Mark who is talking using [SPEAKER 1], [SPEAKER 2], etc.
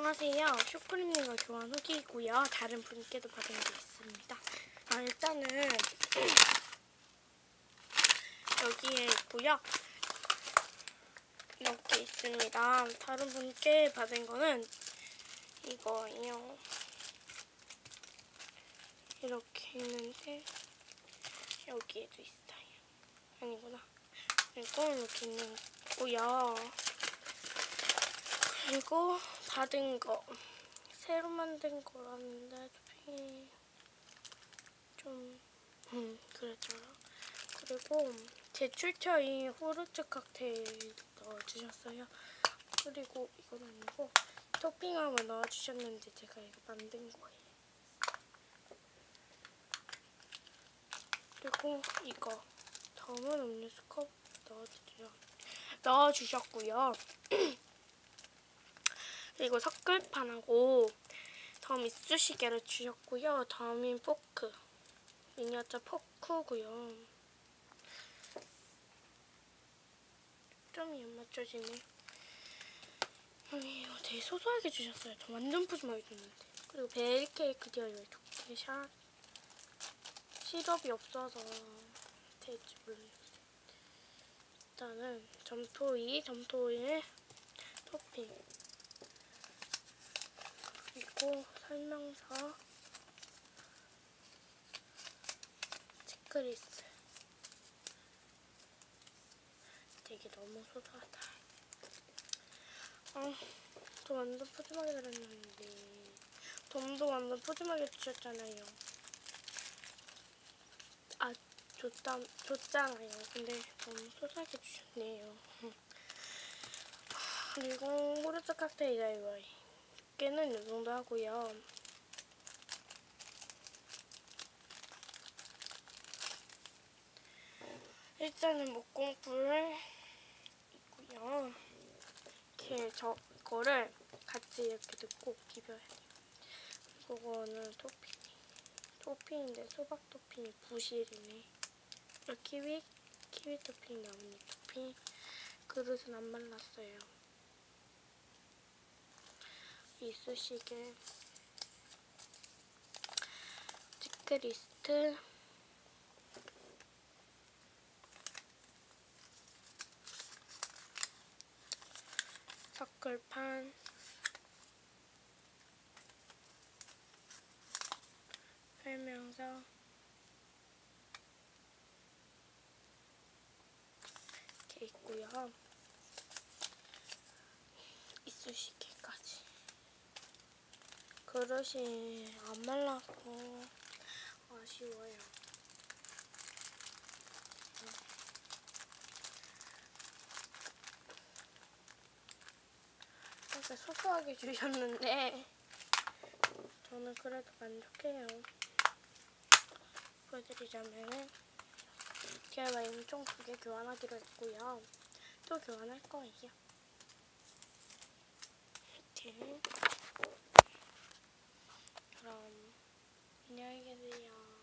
[SPEAKER 1] 안녕하세요. 슈크림님과 교환 후기이고요. 다른 분께도 받은 게 있습니다. 일단은 여기에 있고요. 이렇게 있습니다. 다른 분께 받은 거는 이거예요. 이렇게 있는데 여기에도 있어요. 아니구나. 그리고 이렇게 있는 거고요. 그리고 받은 거 새로 만든 거라는데 토핑이 좀 그랬잖아. 그리고 제출처인 후르츠 칵테일 넣어주셨어요. 그리고 이건 아니고 토핑함을 넣어주셨는데 제가 이거 만든 거예요. 그리고 이거 덤은 음료수 컵 넣어주셨고요. 그리고 석글판하고 덤 이쑤시개를 주셨고요. 덤인 포크, 미니어처 포크고요. 점이 안 맞춰지네. 이거 되게 소소하게 주셨어요. 저 완전 푸짐하게 줬는데. 그리고 베리케이크 디어 12개 샷. 시럽이 없어서 될지 모르겠어요. 일단은 점토일 토핑. 그리고 설명서, 체크리스트. 되게 너무 소소하다. 저 완전 푸짐하게 들었는데 덤도 완전 푸짐하게 주셨잖아요. 줬잖아요. 근데 너무 소소하게 주셨네요. 그리고 후르츠 칵테일 DIY 깨는 이 정도 하고요. 일단은 목공풀 있고요. 이렇게 저거를 같이 이렇게 넣고 비벼야 돼요. 그거는 토핑인데 수박 토핑이 부실이네. 키위 토핑 나뭇잎 토핑. 그릇은 안 말랐어요. 이쑤시개, 체크리스트, 석글판, 설명서, 이렇게 있고요. 이쑤시개까지. 그릇이 안 말라서 아쉬워요. 진짜 소소하게 주셨는데 저는 그래도 만족해요. 보여드리자면은 DIY 총 2개 교환하기로 했고요. 또 교환할 거예요. 이렇게. 그럼 안녕히 계세요.